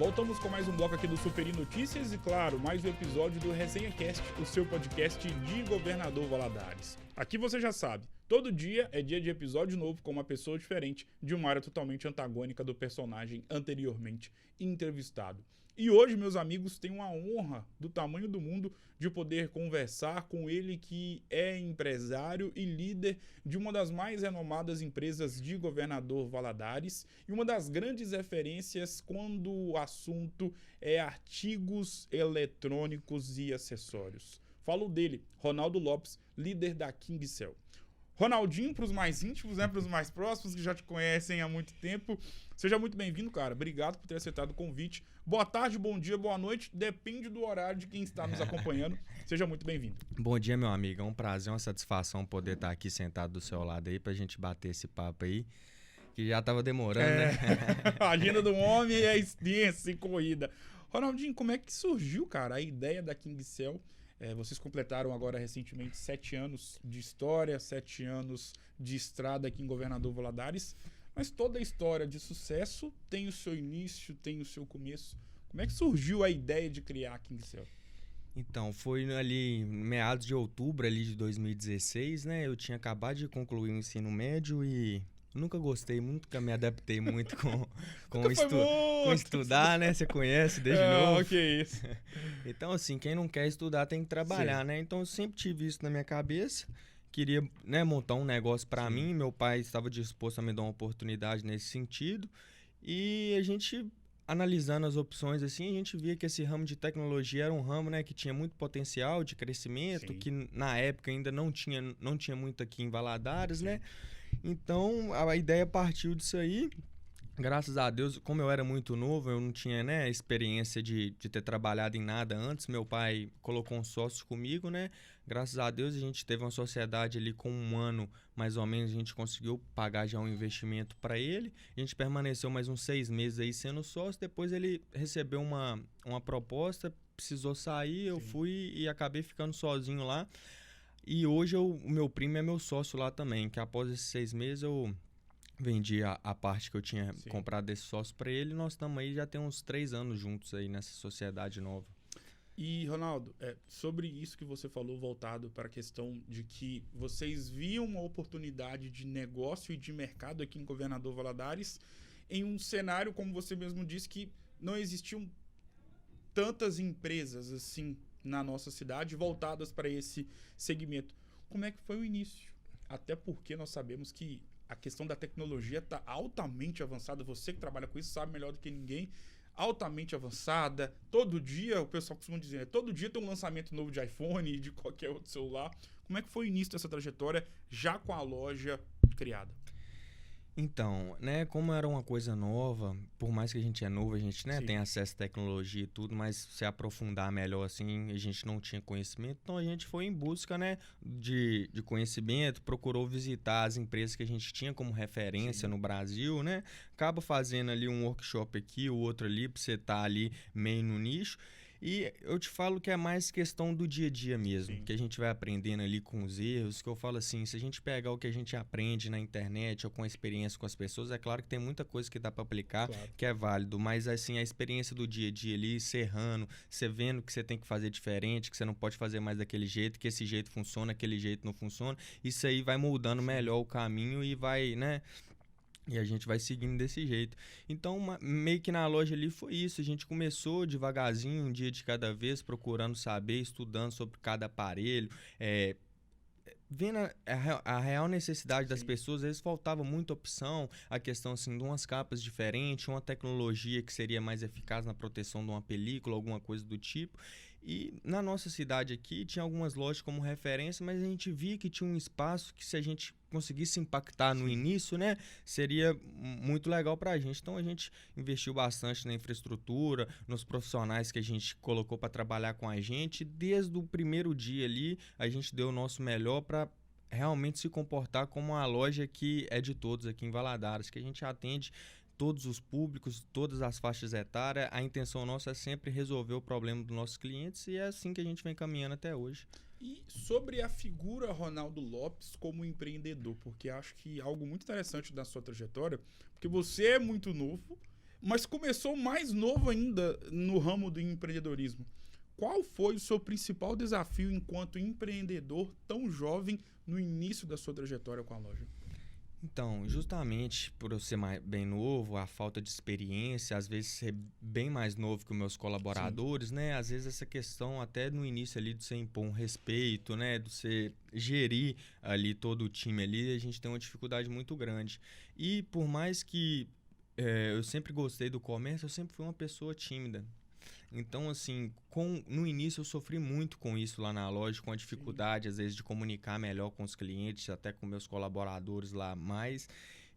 Voltamos com mais um bloco aqui do Superi Notícias e, claro, mais um episódio do Resenha Cast, o seu podcast de Governador Valadares. Aqui você já sabe, todo dia é dia de episódio novo com uma pessoa diferente de uma área totalmente antagônica do personagem anteriormente entrevistado. E hoje, meus amigos, tenho uma honra do tamanho do mundo de poder conversar com ele, que é empresário e líder de uma das mais renomadas empresas de Governador Valadares e uma das grandes referências quando o assunto é artigos eletrônicos e acessórios. Falo dele, Ronaldo Lopes, líder da KingCell. Ronaldinho, para os mais íntimos, né, para os mais próximos, que já te conhecem há muito tempo. Seja muito bem-vindo, cara. Obrigado por ter aceitado o convite. Boa tarde, bom dia, boa noite. Depende do horário de quem está nos acompanhando. Seja muito bem-vindo. Bom dia, meu amigo. É um prazer, uma satisfação poder estar aqui sentado do seu lado aí pra gente bater esse papo aí, que já tava demorando, né? A agenda do homem é extensa e corrida. Ronaldinho, como é que surgiu, cara, a ideia da KingCell? Vocês completaram agora recentemente 7 anos de história, 7 anos de estrada aqui em Governador Valadares, mas toda a história de sucesso tem o seu início, tem o seu começo. Como é que surgiu a ideia de criar a KingCell? Então, foi ali meados de outubro ali de 2016, né? Eu tinha acabado de concluir o ensino médio e nunca gostei, nunca me adaptei muito com estudar, né? Você conhece desde novo. Ok, isso. Então, assim, quem não quer estudar tem que trabalhar, Sim. né? Então, eu sempre tive isso na minha cabeça. Queria, né, montar um negócio para mim. Meu pai estava disposto a me dar uma oportunidade nesse sentido. E a gente, analisando as opções, assim, a gente via que esse ramo de tecnologia era um ramo, né, que tinha muito potencial de crescimento, Sim. que na época ainda não tinha muito aqui em Valadares, né? Então, a ideia partiu disso aí. Graças a Deus, como eu era muito novo, eu não tinha, né, experiência de ter trabalhado em nada antes. Meu pai colocou um sócio comigo, né? Graças a Deus, a gente teve uma sociedade ali com um ano, mais ou menos, a gente conseguiu pagar já um investimento para ele. A gente permaneceu mais uns 6 meses aí sendo sócio. Depois ele recebeu uma proposta, precisou sair, eu fui e acabei ficando sozinho lá. E hoje o meu primo é meu sócio lá também, que após esses 6 meses eu vendi a parte que eu tinha comprado desse sócio para ele. Nós estamos aí, já tem uns 3 anos juntos aí nessa sociedade nova. E, Ronaldo, sobre isso que você falou, voltado para a questão de que vocês viam uma oportunidade de negócio e de mercado aqui em Governador Valadares, em um cenário, como você mesmo disse, que não existiam tantas empresas assim na nossa cidade voltadas para esse segmento. Como é que foi o início? Até porque nós sabemos que a questão da tecnologia está altamente avançada. Você que trabalha com isso sabe melhor do que ninguém. Altamente avançada. Todo dia, o pessoal costuma dizer, todo dia tem um lançamento novo de iPhone e de qualquer outro celular. Como é que foi o início dessa trajetória já com a loja criada? Então, né, como era uma coisa nova, por mais que a gente é novo, a gente, né, tem acesso à tecnologia e tudo, mas se aprofundar melhor assim, a gente não tinha conhecimento, então a gente foi em busca, né, de conhecimento, procurou visitar as empresas que a gente tinha como referência no Brasil, né, acaba fazendo ali um workshop aqui, o outro ali, pra você estar ali meio no nicho. E eu te falo que é mais questão do dia a dia mesmo, que a gente vai aprendendo ali com os erros, que eu falo assim, se a gente pegar o que a gente aprende na internet ou com a experiência com as pessoas, é claro que tem muita coisa que dá para aplicar, que é válido, mas assim, a experiência do dia a dia ali, serrando, você vendo que você tem que fazer diferente, que você não pode fazer mais daquele jeito, que esse jeito funciona, aquele jeito não funciona, isso aí vai moldando melhor o caminho e vai, né... E a gente vai seguindo desse jeito. Então, meio que na loja ali foi isso. A gente começou devagarzinho, um dia de cada vez, procurando saber, estudando sobre cada aparelho, vendo a real necessidade das pessoas. Às vezes faltava muita opção, a questão assim, de umas capas diferentes, uma tecnologia que seria mais eficaz na proteção de uma película, alguma coisa do tipo. E na nossa cidade aqui tinha algumas lojas como referência, mas a gente via que tinha um espaço que, se a gente conseguisse impactar no início, né, seria muito legal para a gente. Então a gente investiu bastante na infraestrutura, nos profissionais que a gente colocou para trabalhar com a gente. Desde o primeiro dia ali, a gente deu o nosso melhor para realmente se comportar como uma loja que é de todos aqui em Valadares, que a gente atende todos os públicos, todas as faixas etárias. A intenção nossa é sempre resolver o problema dos nossos clientes e é assim que a gente vem caminhando até hoje. E sobre a figura Ronaldo Lopes como empreendedor, porque acho que algo muito interessante da sua trajetória, porque você é muito novo, mas começou mais novo ainda no ramo do empreendedorismo. Qual foi o seu principal desafio enquanto empreendedor tão jovem no início da sua trajetória com a loja? Então, justamente por eu ser bem novo, a falta de experiência, às vezes ser bem mais novo que os meus colaboradores, né? Às vezes essa questão até no início ali de você impor um respeito, né? De você gerir ali todo o time ali, a gente tem uma dificuldade muito grande. E por mais que eu sempre gostei do comércio, eu sempre fui uma pessoa tímida. Então, assim, no início eu sofri muito com isso lá na loja, com a dificuldade, às vezes, de comunicar melhor com os clientes, até com meus colaboradores lá mais.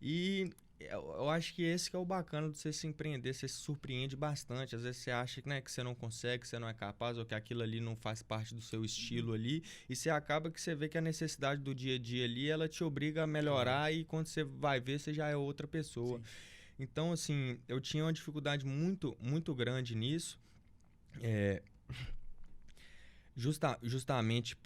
E eu acho que esse que é o bacana de você se empreender, você se surpreende bastante. Às vezes você acha, né, que você não consegue, que você não é capaz, ou que aquilo ali não faz parte do seu estilo ali, e você acaba que você vê que a necessidade do dia a dia ali, ela te obriga a melhorar, e quando você vai ver, você já é outra pessoa. Sim. Então, assim, eu tinha uma dificuldade muito, muito grande nisso. Justamente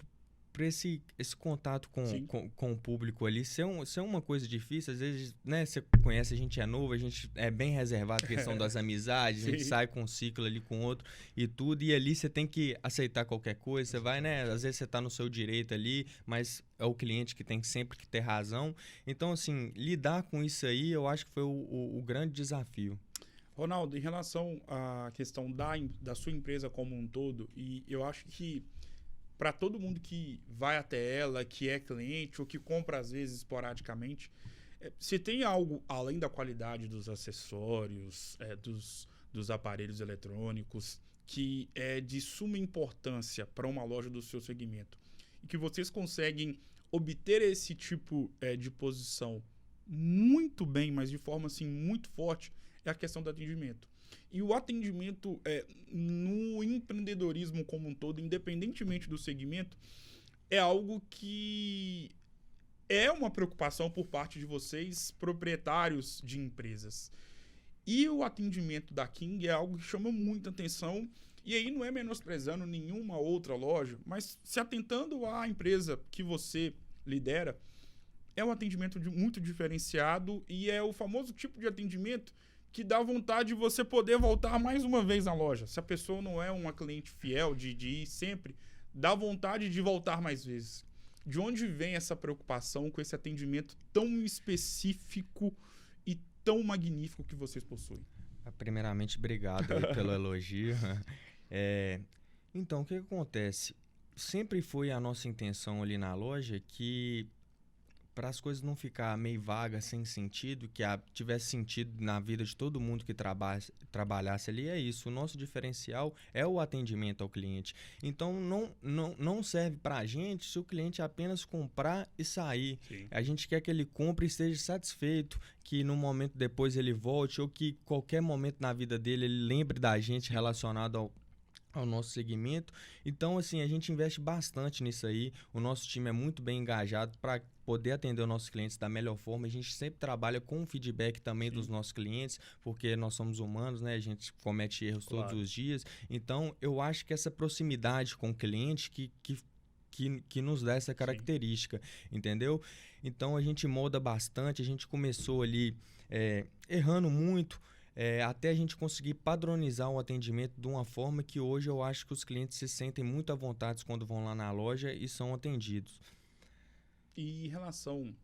por esse contato com o público ali ser uma coisa difícil. Às vezes, né, você conhece, a gente é novo, a gente é bem reservado, a questão das amizades, a gente sai com um ciclo ali com outro e tudo, e ali você tem que aceitar qualquer coisa, você vai, né, às vezes você tá no seu direito ali, mas é o cliente que tem sempre que ter razão. Então, assim, lidar com isso aí, eu acho que foi o grande desafio. Ronaldo, em relação à questão da sua empresa como um todo, e eu acho que para todo mundo que vai até ela, que é cliente ou que compra às vezes esporadicamente, se tem algo além da qualidade dos acessórios, dos aparelhos eletrônicos, que é de suma importância para uma loja do seu segmento, e que vocês conseguem obter esse tipo de posição muito bem, mas de forma assim muito forte, é a questão do atendimento. E o atendimento no empreendedorismo como um todo, independentemente do segmento, é algo que é uma preocupação por parte de vocês, proprietários de empresas. E o atendimento da King é algo que chama muita atenção, e aí não é menosprezando nenhuma outra loja, mas se atentando à empresa que você lidera, é um atendimento muito diferenciado e é o famoso tipo de atendimento que dá vontade de você poder voltar mais uma vez na loja. Se a pessoa não é uma cliente fiel de ir sempre, dá vontade de voltar mais vezes. De onde vem essa preocupação com esse atendimento tão específico e tão magnífico que vocês possuem? Primeiramente, obrigado aí pelo elogio. Então, o que acontece? Sempre foi a nossa intenção ali na loja que, para as coisas não ficar meio vagas, sem sentido, que tivesse sentido na vida de todo mundo que trabalhasse ali, é isso. O nosso diferencial é o atendimento ao cliente. Então, não serve para a gente se o cliente apenas comprar e sair. Sim. A gente quer que ele compre e esteja satisfeito, que no momento depois ele volte, ou que qualquer momento na vida dele ele lembre da gente relacionado ao nosso segmento. Então, assim, a gente investe bastante nisso aí. O nosso time é muito bem engajado para poder atender os nossos clientes da melhor forma. A gente sempre trabalha com feedback também dos nossos clientes, porque nós somos humanos, né? A gente comete erros todos os dias. Então, eu acho que essa proximidade com o cliente que nos dá essa característica, entendeu? Então, a gente molda bastante. A gente começou ali errando muito, até a gente conseguir padronizar o atendimento de uma forma que hoje eu acho que os clientes se sentem muito à vontade quando vão lá na loja e são atendidos. E em relação,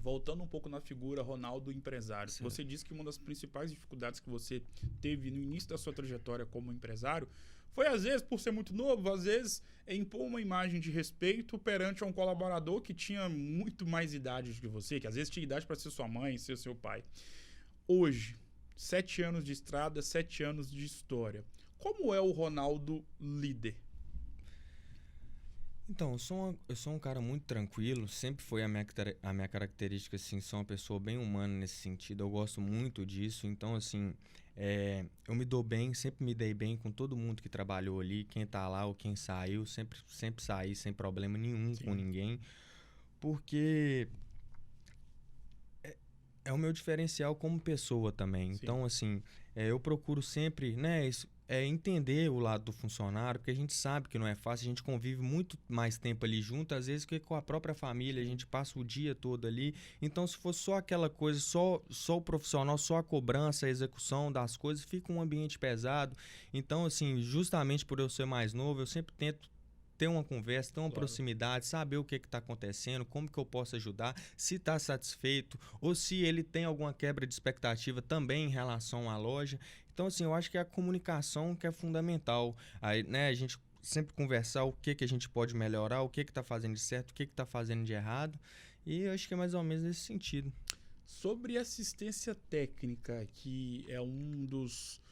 voltando um pouco na figura Ronaldo empresário, sim, você disse que uma das principais dificuldades que você teve no início da sua trajetória como empresário foi, às vezes, por ser muito novo, às vezes, impor uma imagem de respeito perante um colaborador que tinha muito mais idade do que você, que às vezes tinha idade para ser sua mãe, ser seu pai. Hoje, 7 anos de estrada, 7 anos de história. Como é o Ronaldo líder? Então, eu sou um cara muito tranquilo, sempre foi a minha característica, assim, sou uma pessoa bem humana nesse sentido, eu gosto muito disso. Então, assim, eu me dou bem, sempre me dei bem com todo mundo que trabalhou ali, quem tá lá ou quem saiu, sempre saí sem problema nenhum, sim, com ninguém, porque é o meu diferencial como pessoa também. Sim. Então, assim, eu procuro sempre, né, entender o lado do funcionário, porque a gente sabe que não é fácil, a gente convive muito mais tempo ali junto, às vezes, que com a própria família, a gente passa o dia todo ali. Então, se for só aquela coisa, só o profissional, só a cobrança, a execução das coisas, fica um ambiente pesado. Então, assim, justamente por eu ser mais novo, eu sempre tento ter uma conversa, ter uma proximidade, saber o que está acontecendo, como que eu posso ajudar, se está satisfeito, ou se ele tem alguma quebra de expectativa também em relação à loja. Então, assim, eu acho que é a comunicação que é fundamental. Aí, né, a gente sempre conversar o que a gente pode melhorar, o que está fazendo de certo, o que está fazendo de errado. E eu acho que é mais ou menos nesse sentido. Sobre assistência técnica, que é um dos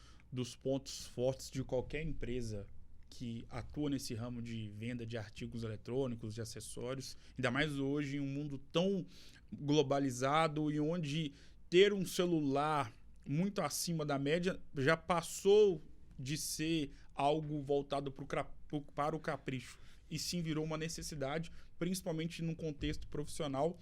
pontos fortes de qualquer empresa que atua nesse ramo de venda de artigos eletrônicos, de acessórios, ainda mais hoje em um mundo tão globalizado e onde ter um celular muito acima da média já passou de ser algo voltado para o capricho e sim virou uma necessidade, principalmente num contexto profissional.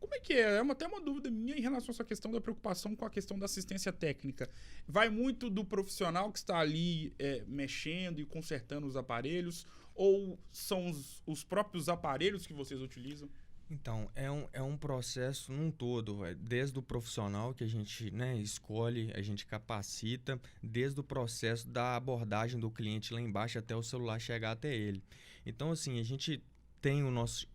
Como é que é? Até uma dúvida minha em relação a essa questão da preocupação com a questão da assistência técnica. Vai muito do profissional que está ali mexendo e consertando os aparelhos, ou são os próprios aparelhos que vocês utilizam? Então, é um processo num todo, desde o profissional que a gente, né, escolhe, a gente capacita, desde o processo da abordagem do cliente lá embaixo até o celular chegar até ele. Então, assim, a gente tem o nosso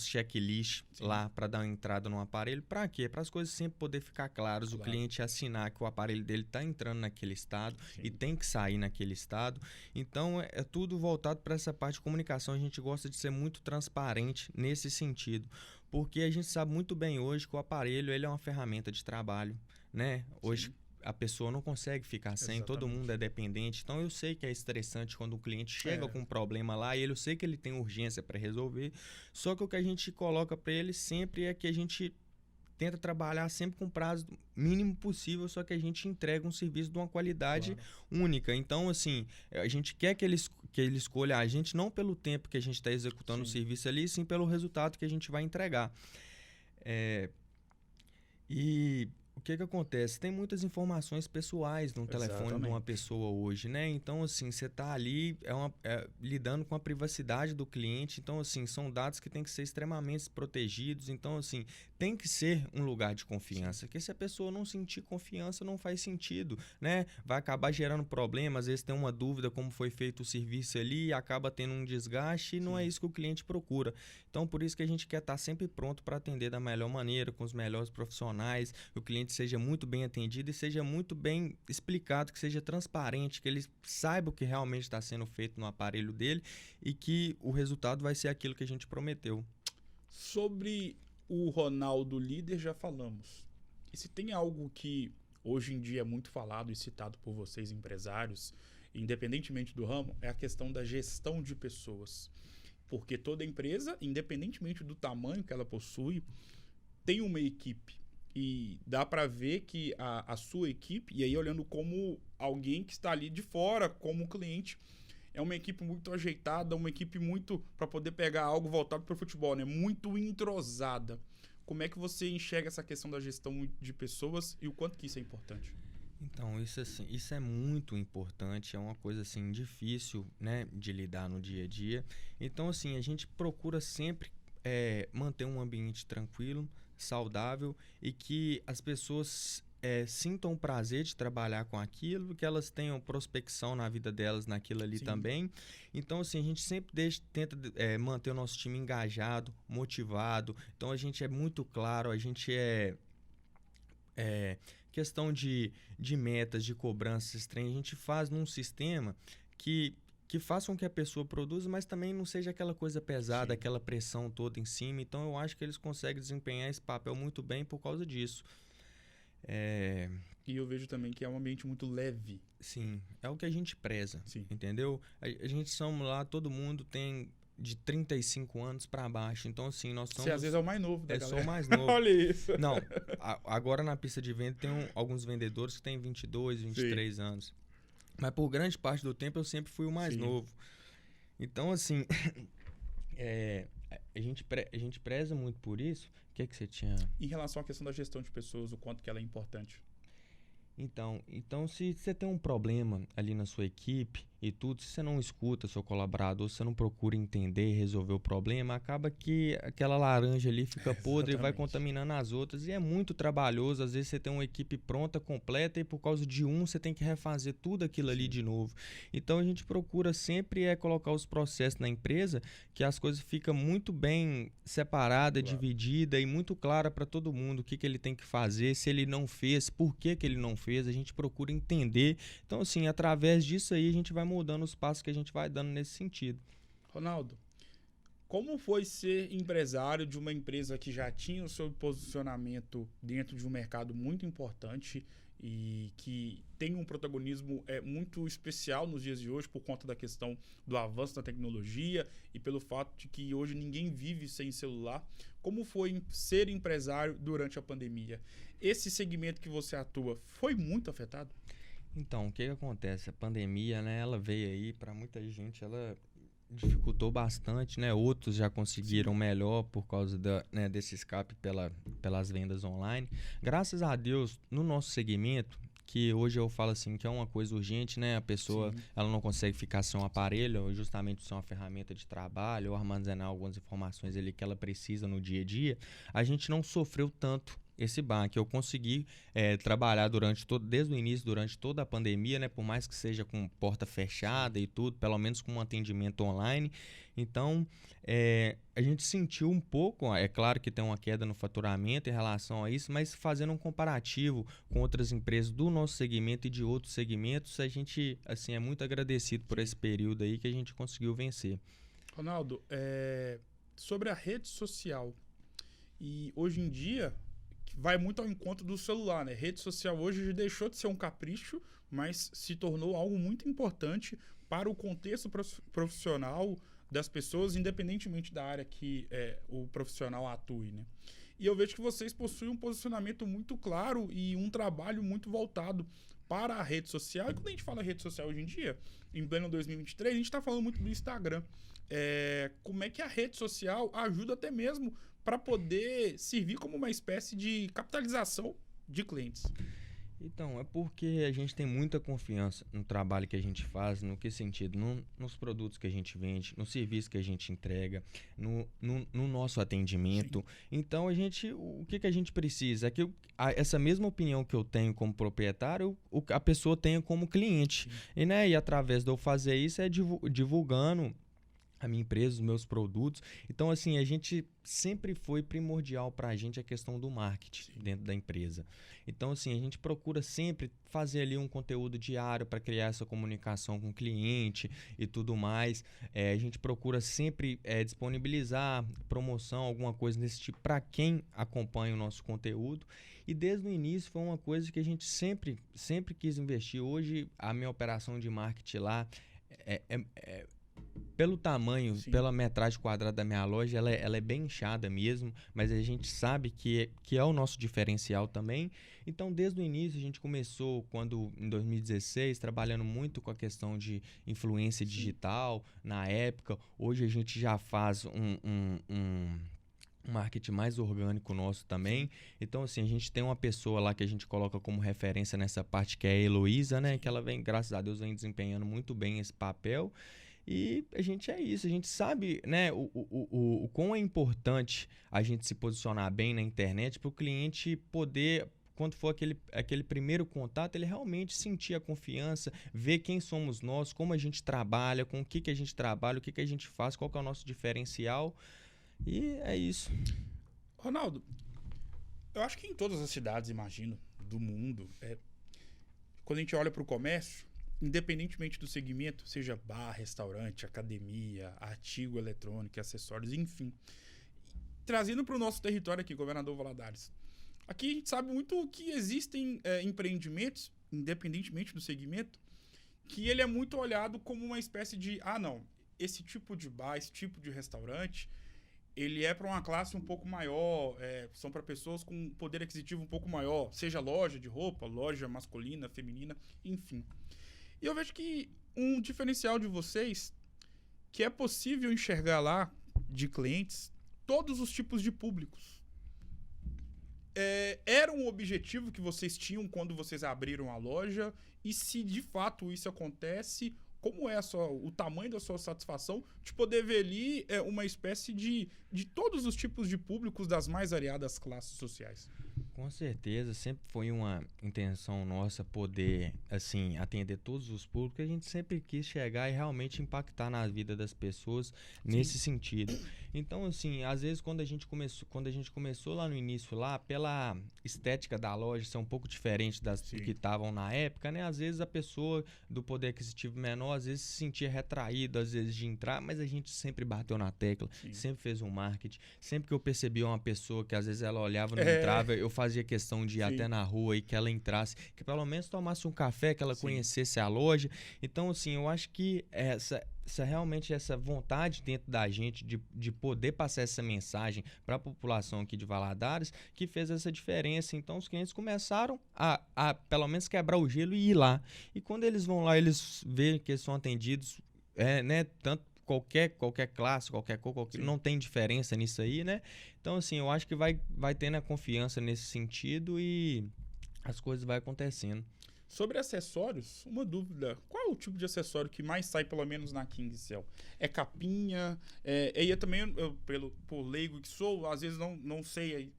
checklist lá para dar uma entrada no aparelho. Para quê? Para as coisas sempre poder ficar claras, o cliente assinar que o aparelho dele está entrando naquele estado e tem que sair naquele estado. Então, é tudo voltado para essa parte de comunicação. A gente gosta de ser muito transparente nesse sentido, porque a gente sabe muito bem hoje que o aparelho ele é uma ferramenta de trabalho, né? Hoje a pessoa não consegue ficar sem, todo mundo é dependente. Então, eu sei que é estressante quando o cliente chega com um problema lá e eu sei que ele tem urgência para resolver. Só que o que a gente coloca para ele sempre é que a gente tenta trabalhar sempre com o prazo mínimo possível, só que a gente entrega um serviço de uma qualidade única. Então, assim, a gente quer que ele escolha a gente não pelo tempo que a gente está executando o serviço ali, sim pelo resultado que a gente vai entregar. E o que acontece? Tem muitas informações pessoais no telefone de uma pessoa hoje, né? Então, assim, você está ali lidando com a privacidade do cliente. Então, assim, são dados que têm que ser extremamente protegidos. Então, assim, tem que ser um lugar de confiança. Porque se a pessoa não sentir confiança, não faz sentido, né? Vai acabar gerando problema. Às vezes tem uma dúvida como foi feito o serviço ali e acaba tendo um desgaste e não é isso que o cliente procura. Então, por isso que a gente quer estar sempre pronto para atender da melhor maneira, com os melhores profissionais, que o cliente seja muito bem atendido e seja muito bem explicado, que seja transparente, que ele saiba o que realmente está sendo feito no aparelho dele e que o resultado vai ser aquilo que a gente prometeu. Sobre o Ronaldo líder já falamos. E se tem algo que hoje em dia é muito falado e citado por vocês empresários, independentemente do ramo, é a questão da gestão de pessoas. Porque toda empresa, independentemente do tamanho que ela possui, tem uma equipe. E dá para ver que a sua equipe, e aí olhando como alguém que está ali de fora, como cliente, é uma equipe muito ajeitada, uma equipe muito, para poder pegar algo voltado para o futebol, né? Muito entrosada. Como é que você enxerga essa questão da gestão de pessoas e o quanto que isso é importante? Então, isso é muito importante, é uma coisa assim difícil, né, de lidar no dia a dia. Então, assim, a gente procura sempre manter um ambiente tranquilo, saudável e que as pessoas sintam prazer de trabalhar com aquilo, que elas tenham prospecção na vida delas naquilo ali também. Então, assim, a gente sempre tenta manter o nosso time engajado, motivado. Então, a gente é muito claro, a gente questão de metas, de cobranças, esse trem, a gente faz num sistema que faça com que a pessoa produza, mas também não seja aquela coisa pesada, aquela pressão toda em cima. Então, eu acho que eles conseguem desempenhar esse papel muito bem por causa disso. E eu vejo também que é um ambiente muito leve. Sim, é o que a gente preza, entendeu? A gente somos lá, todo mundo tem de 35 anos para baixo. Então, assim, nós somos... Você às vezes é o mais novo da galera. Eu sou o mais novo. Olha isso. Não, agora na pista de venda tem alguns vendedores que têm 22, 23 anos. Mas por grande parte do tempo eu sempre fui o mais novo. Então, assim, a gente preza muito por isso. O que você tinha... Em relação à questão da gestão de pessoas, o quanto que ela é importante? Então, se você tem um problema ali na sua equipe e tudo, se você não escuta seu colaborador, se você não procura entender e resolver o problema, acaba que aquela laranja ali fica podre e vai contaminando as outras. E é muito trabalhoso. Às vezes você tem uma equipe pronta, completa, e por causa de você tem que refazer tudo aquilo ali de novo. Então, a gente procura sempre colocar os processos na empresa, que as coisas ficam muito bem separadas, divididas e muito clara para todo mundo o que ele tem que fazer, se ele não fez, por que ele não fez. A gente procura entender. Então, assim, através disso aí, a gente vai mudando os passos que a gente vai dando nesse sentido. Ronaldo, como foi ser empresário de uma empresa que já tinha o seu posicionamento dentro de um mercado muito importante e que tem um protagonismo muito especial nos dias de hoje por conta da questão do avanço da tecnologia e pelo fato de que hoje ninguém vive sem celular? Como foi ser empresário durante a pandemia? Esse segmento que você atua foi muito afetado? Então, o que acontece? A pandemia, né, ela veio aí para muita gente, ela dificultou bastante, né? Outros já conseguiram melhor por causa desse escape pelas vendas online. Graças a Deus, no nosso segmento, que hoje eu falo assim, que é uma coisa urgente, né? A pessoa ela não consegue ficar sem um aparelho, justamente sem uma ferramenta de trabalho, ou armazenar algumas informações ali que ela precisa no dia a dia. A gente não sofreu tanto esse baque. Eu consegui trabalhar desde o início, durante toda a pandemia, né? Por mais que seja com porta fechada e tudo, pelo menos com um atendimento online. Então, a gente sentiu um pouco, é claro que tem uma queda no faturamento em relação a isso, mas fazendo um comparativo com outras empresas do nosso segmento e de outros segmentos, a gente assim, é muito agradecido por esse período aí que a gente conseguiu vencer. Ronaldo, sobre a rede social, e hoje em dia vai muito ao encontro do celular, né? Rede social hoje deixou de ser um capricho, mas se tornou algo muito importante para o contexto profissional das pessoas, independentemente da área que o profissional atue, né? E eu vejo que vocês possuem um posicionamento muito claro e um trabalho muito voltado para a rede social. E quando a gente fala rede social hoje em dia, em pleno 2023, a gente está falando muito do Instagram. Como é que a rede social ajuda até mesmo para poder servir como uma espécie de capitalização de clientes? Então, é porque a gente tem muita confiança no trabalho que a gente faz, no que sentido? Nos produtos que a gente vende, no serviço que a gente entrega, no nosso atendimento. Sim. Então, o que a gente precisa? É que essa mesma opinião que eu tenho como proprietário, a pessoa tenha como cliente. E através de eu fazer isso, divulgando a minha empresa, os meus produtos. Então, assim, a gente sempre foi primordial para a gente a questão do marketing dentro da empresa. Então, assim, a gente procura sempre fazer ali um conteúdo diário para criar essa comunicação com o cliente e tudo mais. A gente procura sempre disponibilizar promoção, alguma coisa desse tipo para quem acompanha o nosso conteúdo. E desde o início foi uma coisa que a gente sempre quis investir. Hoje, a minha operação de marketing lá pelo tamanho, pela metragem quadrada da minha loja, ela é bem inchada mesmo, mas a gente sabe que é o nosso diferencial também. Então, desde o início, a gente começou, em 2016, trabalhando muito com a questão de influência digital, na época. Hoje a gente já faz um marketing mais orgânico nosso também. Então, assim, a gente tem uma pessoa lá que a gente coloca como referência nessa parte, que é a Heloísa, né? Que ela vem, graças a Deus, vem desempenhando muito bem esse papel. E a gente a gente sabe, né, o quão é importante a gente se posicionar bem na internet para o cliente poder, quando for aquele primeiro contato, ele realmente sentir a confiança, ver quem somos nós, como a gente trabalha, com o que a gente trabalha, o que a gente faz, qual que é o nosso diferencial. E é isso. Ronaldo, eu acho que em todas as cidades, imagino, do mundo, quando a gente olha para o comércio, independentemente do segmento, seja bar, restaurante, academia, artigo eletrônico, acessórios, enfim. Trazendo para o nosso território aqui, Governador Valadares. Aqui a gente sabe muito que existem empreendimentos, independentemente do segmento, que ele é muito olhado como uma espécie de, não, esse tipo de bar, esse tipo de restaurante, ele é para uma classe um pouco maior, são para pessoas com poder aquisitivo um pouco maior, seja loja de roupa, loja masculina, feminina, enfim. E eu vejo que um diferencial de vocês, que é possível enxergar lá, de clientes, todos os tipos de públicos. era um objetivo que vocês tinham quando vocês abriram a loja? E se de fato isso acontece, como é o tamanho da sua satisfação de poder ver ali uma espécie de todos os tipos de públicos das mais variadas classes sociais? Com certeza, sempre foi uma intenção nossa poder, assim, atender todos os públicos. A gente sempre quis chegar e realmente impactar na vida das pessoas nesse sentido. Então, assim, às vezes quando a gente começou lá no início, lá pela estética da loja ser um pouco diferente do que estavam na época, né? Às vezes a pessoa do poder aquisitivo menor, às vezes se sentia retraída, às vezes de entrar, mas a gente sempre bateu na tecla, sempre fez um marketing. Sempre que eu percebia uma pessoa que às vezes ela olhava e não entrava, eu fazia questão de ir até na rua e que ela entrasse, que pelo menos tomasse um café, que ela conhecesse a loja. Então, assim, eu acho que realmente essa vontade dentro da gente de poder passar essa mensagem para a população aqui de Valadares que fez essa diferença. Então, os clientes começaram a pelo menos quebrar o gelo e ir lá. E quando eles vão lá, eles veem que eles são atendidos, né, tanto qualquer classe, qualquer cor, não tem diferença nisso aí, né? Então, assim, eu acho que vai tendo a confiança nesse sentido e as coisas vão acontecendo. Sobre acessórios, uma dúvida. Qual é o tipo de acessório que mais sai, pelo menos na KingCell? É capinha? E eu também, por leigo que sou, às vezes não sei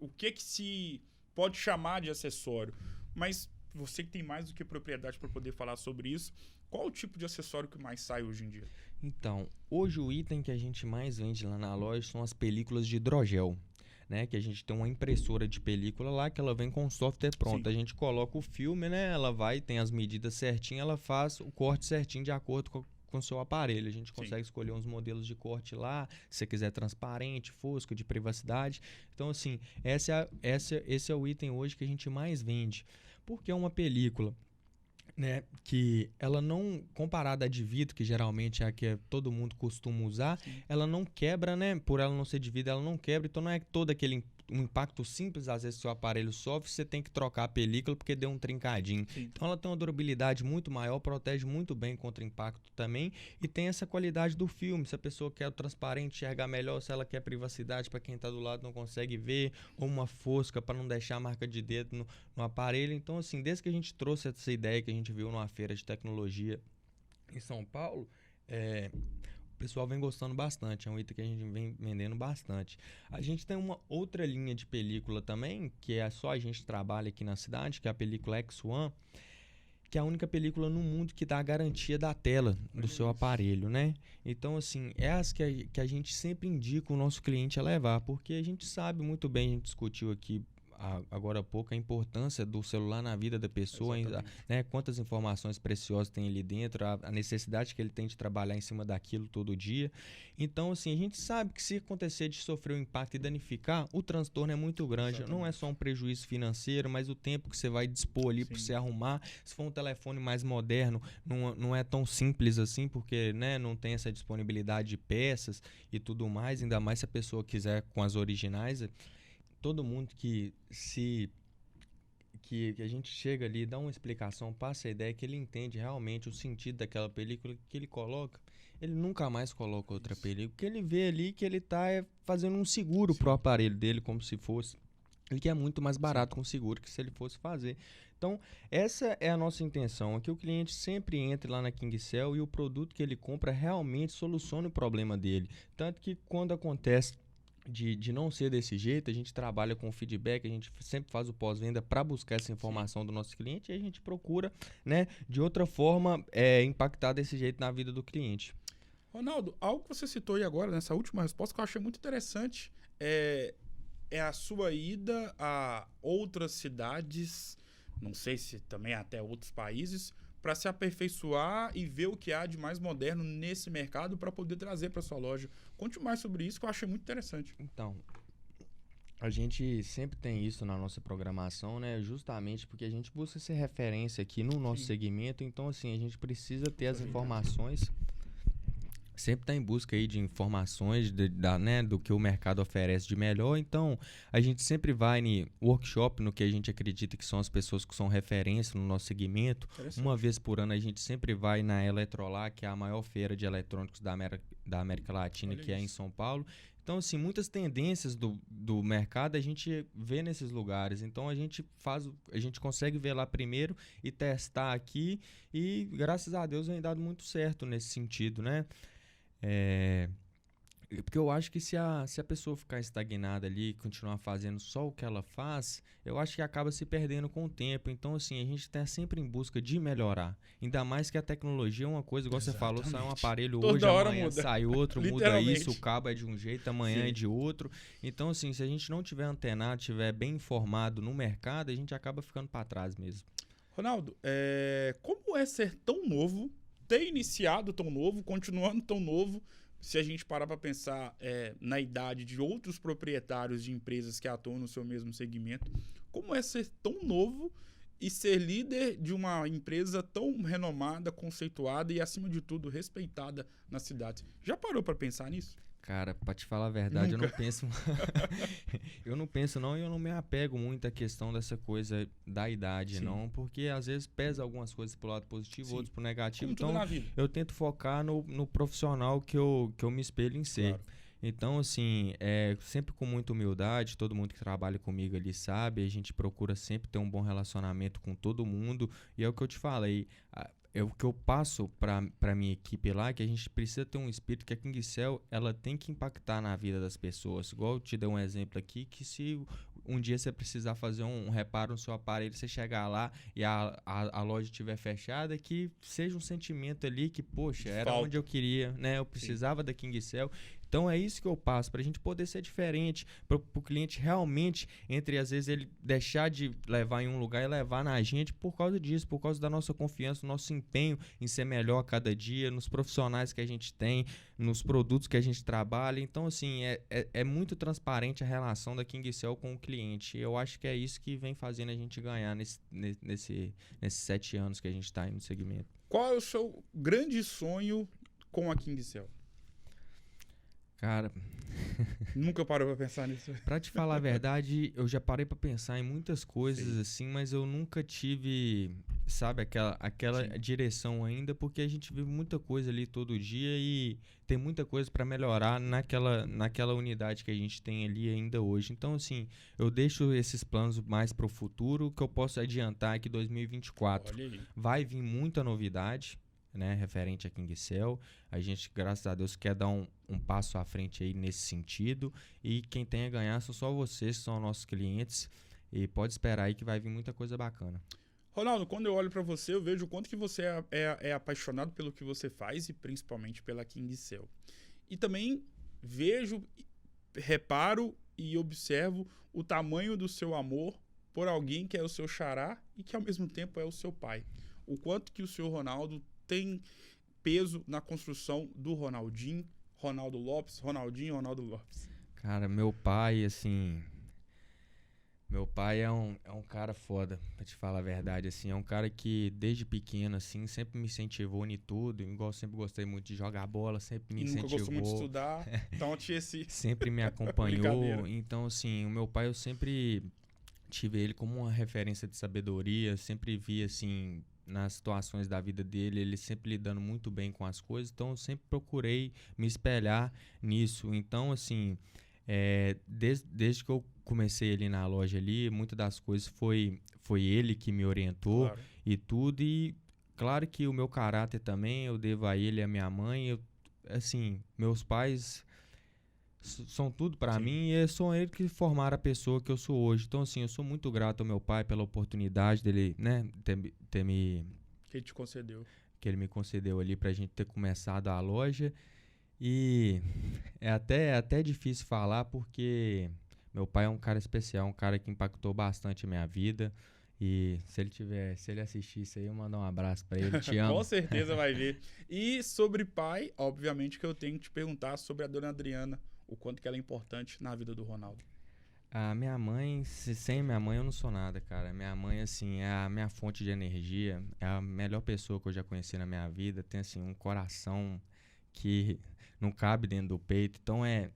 o que se pode chamar de acessório. Mas você que tem mais do que propriedade para poder falar sobre isso, qual o tipo de acessório que mais sai hoje em dia? Então, hoje o item que a gente mais vende lá na loja são as películas de hidrogel, né? Que a gente tem uma impressora de película lá que ela vem com o software pronto. A gente coloca o filme, né? Ela tem as medidas certinhas, ela faz o corte certinho de acordo com o seu aparelho. A gente consegue escolher uns modelos de corte lá, se você quiser transparente, fosco, de privacidade. Então, assim, esse é o item hoje que a gente mais vende. Porque é uma película, né, que ela não, comparada à de vidro, que geralmente é a que todo mundo costuma usar, ela não quebra, né? Por ela não ser de vidro, ela não quebra, então não é todo aquele impacto simples, às vezes seu aparelho sofre, você tem que trocar a película porque deu um trincadinho. Então ela tem uma durabilidade muito maior, protege muito bem contra impacto também e tem essa qualidade do filme. Se a pessoa quer o transparente, enxergar melhor, se ela quer privacidade para quem está do lado não consegue ver, ou uma fosca para não deixar a marca de dedo no aparelho. Então, assim, desde que a gente trouxe essa ideia que a gente viu numa feira de tecnologia em São Paulo, o pessoal vem gostando bastante, é um item que a gente vem vendendo bastante. A gente tem uma outra linha de película também, que só a gente trabalha aqui na cidade, que é a película X1, que é a única película no mundo que dá a garantia da tela do seu aparelho, né? Então, assim, é as que a gente sempre indica o nosso cliente a levar, porque a gente sabe muito bem, a gente discutiu aqui agora há pouco, a importância do celular na vida da pessoa, né? Quantas informações preciosas tem ali dentro, a necessidade que ele tem de trabalhar em cima daquilo todo dia. Então, assim, a gente sabe que se acontecer de sofrer um impacto e danificar, o transtorno é muito grande. Exatamente. Não é só um prejuízo financeiro, mas o tempo que você vai dispor ali para você arrumar. Se for um telefone mais moderno, não é tão simples assim, porque, né, não tem essa disponibilidade de peças e tudo mais, ainda mais se a pessoa quiser com as originais. Todo mundo que a gente chega ali, dá uma explicação, passa a ideia que ele entende realmente o sentido daquela película que ele coloca, ele nunca mais coloca outra película, porque ele vê ali que ele está fazendo um seguro pro aparelho dele, como se fosse, e que é muito mais barato com seguro que se ele fosse fazer. Então, essa é a nossa intenção, é que o cliente sempre entre lá na KingCell e o produto que ele compra realmente solucione o problema dele. Tanto que quando acontece de não ser desse jeito, a gente trabalha com feedback, a gente sempre faz o pós-venda para buscar essa informação do nosso cliente e a gente procura, né, de outra forma, impactar desse jeito na vida do cliente. Ronaldo, algo que você citou aí agora, nessa última resposta, que eu achei muito interessante, é a sua ida a outras cidades, não sei se também até outros países, para se aperfeiçoar e ver o que há de mais moderno nesse mercado para poder trazer para sua loja. Conte mais sobre isso, que eu achei muito interessante. Então, a gente sempre tem isso na nossa programação, né? Justamente porque a gente busca ser referência aqui no nosso segmento. Então, assim, a gente precisa ter as informações. Sempre está em busca aí de informações né, do que o mercado oferece de melhor. Então, a gente sempre vai em workshop no que a gente acredita que são as pessoas que são referência no nosso segmento. Uma vez por ano, a gente sempre vai na Eletrolar, que é a maior feira de eletrônicos da América Latina, que é em São Paulo. Então, assim, muitas tendências do mercado a gente vê nesses lugares. Então, a gente consegue ver lá primeiro e testar aqui. E, graças a Deus, vem dado muito certo nesse sentido, né? Porque eu acho que se a pessoa ficar estagnada ali e continuar fazendo só o que ela faz, eu acho que acaba se perdendo com o tempo. Então, assim, a gente está sempre em busca de melhorar. Ainda mais que a tecnologia é uma coisa, igual você falou, sai um aparelho Toda hoje, hora amanhã muda. sai outro, muda isso, o cabo é de um jeito, amanhã Sim. é de outro. Então, assim, se a gente não tiver antenado, tiver bem informado no mercado, a gente acaba ficando para trás mesmo. Ronaldo, como é ser tão novo, ter iniciado tão novo, continuando tão novo, se a gente parar para pensar na idade de outros proprietários de empresas que atuam no seu mesmo segmento, como é ser tão novo e ser líder de uma empresa tão renomada, conceituada e, acima de tudo, respeitada na cidade? Já parou para pensar nisso? Cara, pra te falar a verdade, Nunca. eu não penso. Eu não penso, não, e eu não me apego muito à questão dessa coisa da idade, Sim. não, porque às vezes pesa algumas coisas pro lado positivo, Sim. outros pro negativo. Como tudo Então, na vida. eu tento focar no profissional que eu me espelho em ser. Claro. Então, assim, sempre com muita humildade, todo mundo que trabalha comigo ali sabe, a gente procura sempre ter um bom relacionamento com todo mundo, e é o que eu te falei. É o que eu passo para minha equipe lá, que a gente precisa ter um espírito que a KingCell, ela tem que impactar na vida das pessoas. Igual eu te dei um exemplo aqui, que se um dia você precisar fazer um reparo no seu aparelho, você chegar lá e a loja estiver fechada, que seja um sentimento ali que, poxa, era onde eu queria, né? Eu precisava da KingCell. Então é isso que eu passo, para a gente poder ser diferente, para o cliente realmente, entre às vezes ele deixar de levar em um lugar e levar na gente por causa disso, por causa da nossa confiança, do nosso empenho em ser melhor a cada dia, nos profissionais que a gente tem, nos produtos que a gente trabalha. Então, assim, é muito transparente a relação da KingCell com o cliente. Eu acho que é isso que vem fazendo a gente ganhar nesses 7 anos que a gente está aí no segmento. Qual é o seu grande sonho com a KingCell? Cara, nunca parou pra pensar nisso? Pra te falar a verdade, eu já parei pra pensar em muitas coisas assim, mas eu nunca tive, sabe, aquela direção ainda, porque a gente vive muita coisa ali todo dia e tem muita coisa pra melhorar naquela unidade que a gente tem ali ainda hoje. Então, assim, eu deixo esses planos mais pro futuro, que eu posso adiantar que 2024 vai vir muita novidade, né, referente a KingCell. A gente, graças a Deus, quer dar um passo à frente aí nesse sentido, e quem tem a ganhar são só vocês, que são nossos clientes, e pode esperar aí que vai vir muita coisa bacana. Ronaldo, quando eu olho para você, eu vejo o quanto que você é apaixonado pelo que você faz e principalmente pela KingCell. E também reparo e observo o tamanho do seu amor por alguém que é o seu xará e que ao mesmo tempo é o seu pai. O quanto que o seu Ronaldo tem peso na construção do Ronaldinho, Ronaldo Lopes, Ronaldinho, Ronaldo Lopes. Cara, meu pai, assim... Meu pai é um cara foda, pra te falar a verdade, assim. É um cara que, desde pequeno, assim, sempre me incentivou em tudo. Igual sempre gostei muito de jogar bola, sempre me incentivou. Nunca gostou muito de estudar, então tinha esse... Sempre me acompanhou. Então, assim, o meu pai, eu sempre tive ele como uma referência de sabedoria. Sempre vi, assim... nas situações da vida dele, ele sempre lidando muito bem com as coisas, então eu sempre procurei me espelhar nisso. Então, assim, desde que eu comecei ali na loja ali, muitas das coisas foi ele que me orientou, claro. E tudo, e claro que o meu caráter também eu devo a ele e a minha mãe. Assim, meus pais são tudo pra mim, e são eles que formaram a pessoa que eu sou hoje. Então, assim, eu sou muito grato ao meu pai pela oportunidade dele, né, ter me... Que ele te concedeu. Que ele me concedeu ali pra gente ter começado a loja. E é até difícil falar, porque meu pai é um cara especial, um cara que impactou bastante a minha vida. E se ele assistir isso aí, eu mando um abraço pra ele, te amo. Com certeza vai ver. E sobre pai, obviamente que eu tenho que te perguntar sobre a dona Adriana, o quanto que ela é importante na vida do Ronaldo. A minha mãe, sem minha mãe eu não sou nada, cara. Minha mãe, assim, é a minha fonte de energia, é a melhor pessoa que eu já conheci na minha vida. Tem, assim, um coração que não cabe dentro do peito. Então é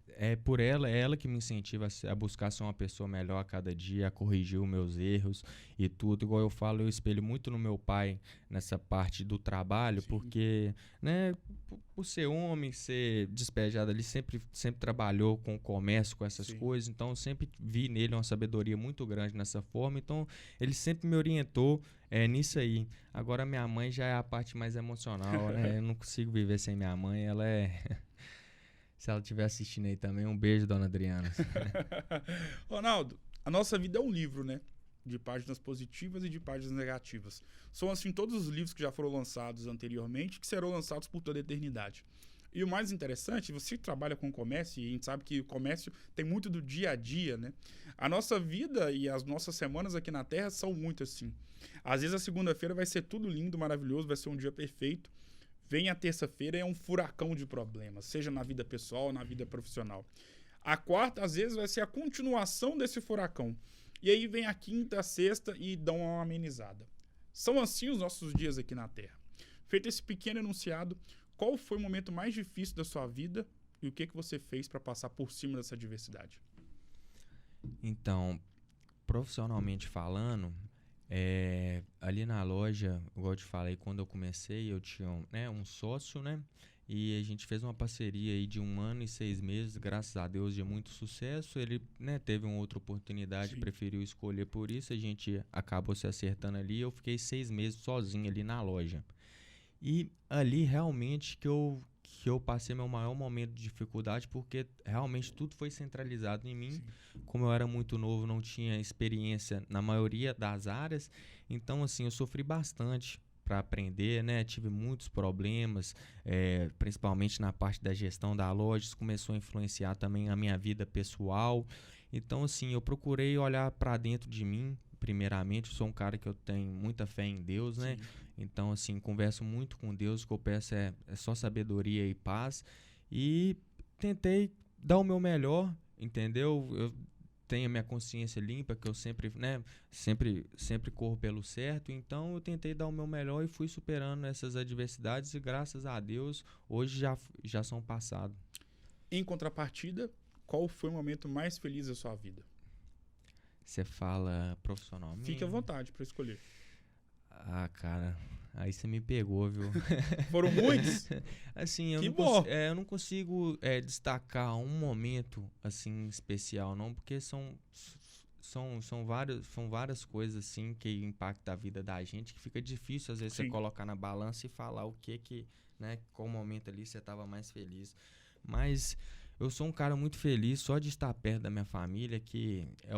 por ela, é ela que me incentiva a buscar ser uma pessoa melhor a cada dia, a corrigir os meus erros e tudo. Igual eu falo, eu espelho muito no meu pai nessa parte do trabalho, Sim. porque, né, por ser homem, ser despejado ali, sempre trabalhou com o comércio, com essas Sim. coisas. Então eu sempre vi nele uma sabedoria muito grande nessa forma. Então ele sempre me orientou nisso aí. Agora minha mãe já é a parte mais emocional, né? Eu não consigo viver sem minha mãe, ela é... Se ela estiver assistindo aí também, um beijo, dona Adriana. Ronaldo, a nossa vida é um livro, né? De páginas positivas e de páginas negativas. São, assim, todos os livros que já foram lançados anteriormente, que serão lançados por toda a eternidade. E o mais interessante, você trabalha com comércio, e a gente sabe que o comércio tem muito do dia a dia, né? A nossa vida e as nossas semanas aqui na Terra são muito assim. Às vezes a segunda-feira vai ser tudo lindo, maravilhoso, vai ser um dia perfeito. Vem a terça-feira e é um furacão de problemas, seja na vida pessoal ou na vida profissional. A quarta, às vezes, vai ser a continuação desse furacão. E aí vem a quinta, a sexta e dão uma amenizada. São assim os nossos dias aqui na Terra. Feito esse pequeno enunciado, qual foi o momento mais difícil da sua vida e o que você fez para passar por cima dessa adversidade? Então, profissionalmente falando, ali na loja, igual eu te falei, quando eu comecei, eu tinha um sócio, né? E a gente fez uma parceria aí de 1 ano e 6 meses, graças a Deus, de muito sucesso. Ele, né, teve uma outra oportunidade, Sim. preferiu escolher por isso, a gente acabou se acertando ali. Eu fiquei 6 meses sozinho ali na loja. E ali realmente que eu passei meu maior momento de dificuldade, porque realmente tudo foi centralizado em mim. Sim. Como eu era muito novo, não tinha experiência na maioria das áreas, então assim, eu sofri bastante para aprender, né? Tive muitos problemas, principalmente na parte da gestão da loja. Isso começou a influenciar também a minha vida pessoal. Então assim, eu procurei olhar para dentro de mim. Primeiramente, eu sou um cara que eu tenho muita fé em Deus, né? Sim. Então, assim, converso muito com Deus. O que eu peço é só sabedoria e paz. E tentei dar o meu melhor, entendeu? Eu tenho a minha consciência limpa, que eu sempre, né? Sempre corro pelo certo. Então, eu tentei dar o meu melhor e fui superando essas adversidades. E graças a Deus, hoje já são passados. Em contrapartida, qual foi o momento mais feliz da sua vida? Você fala profissionalmente? Fique à vontade para escolher. Ah, cara, aí você me pegou, viu? Foram muitos? Assim, eu não consigo destacar um momento assim especial, não, porque são várias coisas assim que impactam a vida da gente, que fica difícil às vezes Sim. você colocar na balança e falar o que, né, qual momento ali você estava mais feliz. Mas eu sou um cara muito feliz só de estar perto da minha família, que é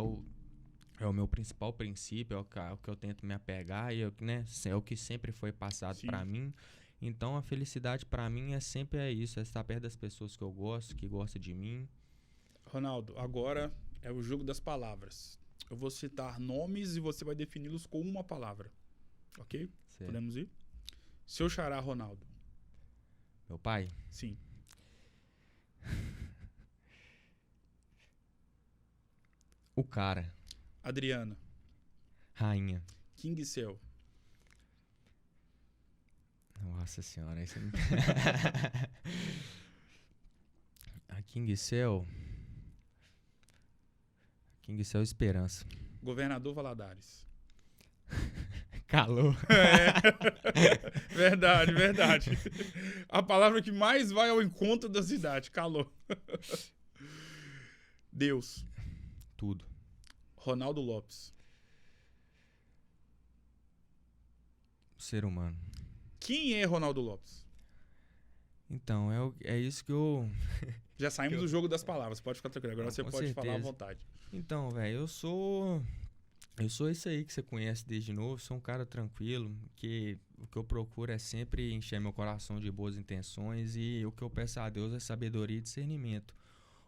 o meu principal princípio, é o que eu tento me apegar e né, é o que sempre foi passado para mim. Então a felicidade para mim é isso, é estar perto das pessoas que eu gosto, que gostam de mim. Ronaldo, agora é o jogo das palavras. Eu vou citar nomes e você vai defini-los com uma palavra. Ok? Certo. Podemos ir? Seu xará, Ronaldo. Meu pai? Sim. O cara. Adriana. Rainha. King Cell. Nossa senhora, aí você me... A King Cell Esperança. Governador Valadares. Calor. Verdade, verdade. A palavra que mais vai ao encontro da cidade. Calor. Deus. Tudo. Ronaldo Lopes. Ser humano. Quem é Ronaldo Lopes? Então, é isso que eu... Já saímos do jogo das palavras, pode ficar tranquilo. Agora você pode certeza. falar à vontade. Então, velho, eu sou esse aí que você conhece desde novo, sou um cara tranquilo, que o que eu procuro é sempre encher meu coração de boas intenções e o que eu peço a Deus é sabedoria e discernimento.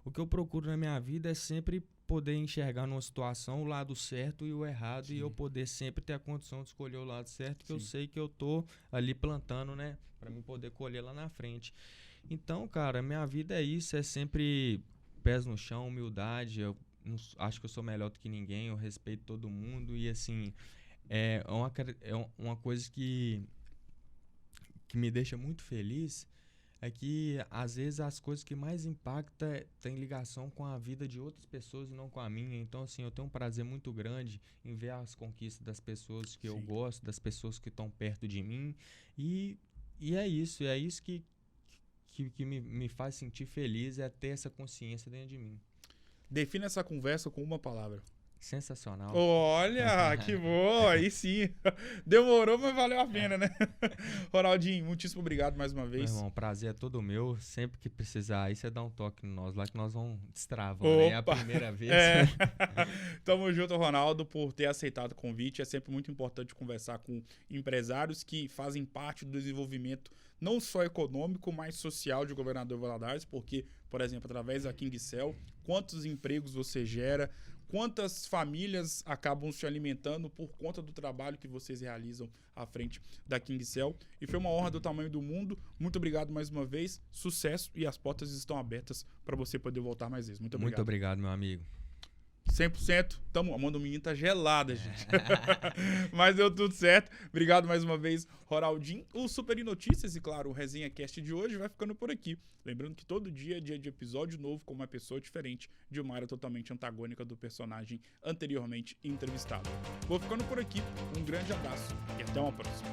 O que eu procuro na minha vida é sempre poder enxergar numa situação o lado certo e o errado. Sim. E eu poder sempre ter a condição de escolher o lado certo, que Sim. Eu sei que eu tô ali plantando, né, pra mim poder colher lá na frente. Então, cara, minha vida é isso, é sempre pés no chão, humildade. Eu acho que eu sou melhor do que ninguém, eu respeito todo mundo e assim, é uma coisa que me deixa muito feliz é que às vezes as coisas que mais impactam tem ligação com a vida de outras pessoas e não com a minha. Então, assim, eu tenho um prazer muito grande em ver as conquistas das pessoas que eu gosto, das pessoas que estão perto de mim. E é isso que me faz sentir feliz, é ter essa consciência dentro de mim. Defina essa conversa com uma palavra. Sensacional. Olha, que bom, aí sim. Demorou, mas valeu a pena, né? Ronaldinho, muitíssimo obrigado mais uma vez. Meu irmão, o prazer é todo meu. Sempre que precisar, aí você dá um toque em nós lá que nós vamos destravando. É a primeira vez. É. Tamo junto, Ronaldo, por ter aceitado o convite. É sempre muito importante conversar com empresários que fazem parte do desenvolvimento não só econômico, mas social de Governador Valadares, porque, por exemplo, através da KingCell, quantos empregos você gera, quantas famílias acabam se alimentando por conta do trabalho que vocês realizam à frente da KingCell. E foi uma honra do tamanho do mundo. Muito obrigado mais uma vez. Sucesso, e as portas estão abertas para você poder voltar mais vezes. Muito obrigado. Muito obrigado, meu amigo. 100%. A mão do menino tá gelada, gente. Mas deu tudo certo. Obrigado mais uma vez, Ronaldinho. O Super Notícias e, claro, o Resenha Cast de hoje vai ficando por aqui. Lembrando que todo dia é dia de episódio novo com uma pessoa diferente, de uma área totalmente antagônica do personagem anteriormente entrevistado. Vou ficando por aqui. Um grande abraço e até uma próxima.